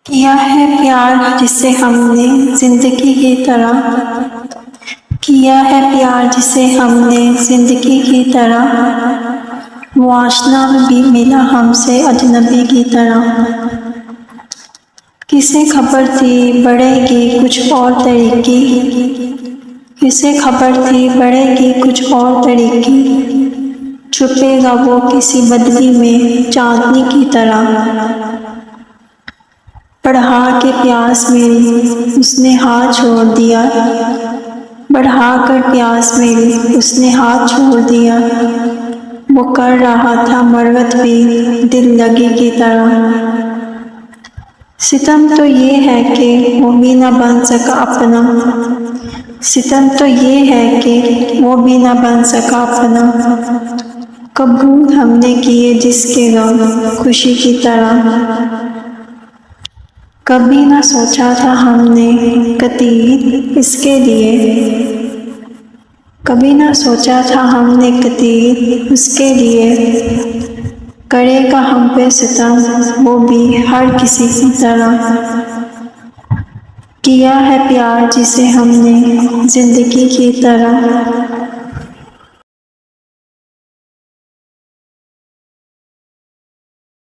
کیا ہے پیار جسے ہم نے زندگی کی طرح، کیا ہے پیار جسے ہم نے زندگی کی طرح، وہ آشنا بھی ملا ہم سے اجنبی کی طرح۔ کسے خبر تھی بڑھے گی کچھ اور طریقی، کسے خبر تھی بڑھے گی کچھ اور طریقی، چھپے گا وہ کسی بدلی میں چاندنی کی طرح۔ بڑھا کے پیاس میری اس نے ہاتھ چھوڑ دیا، بڑھا کر پیاس میری اس نے ہاتھ چھوڑ دیا، وہ کر رہا تھا مرگت بھی دل لگی کی طرح۔ ستم تو یہ ہے کہ وہ بھی نہ بن سکا اپنا، ستم تو یہ ہے کہ وہ بھی نہ بن سکا اپنا، قبول ہم نے کیے جس کے غم خوشی کی طرح۔ کبھی نہ سوچا تھا ہم نے قطیر اس کے لیے، کبھی نہ سوچا تھا ہم نے قطیر اس کے لیے، کرے گا ہم پہ ستم وہ بھی ہر کسی کی طرح۔ کیا ہے پیار جسے ہم نے زندگی کی طرح۔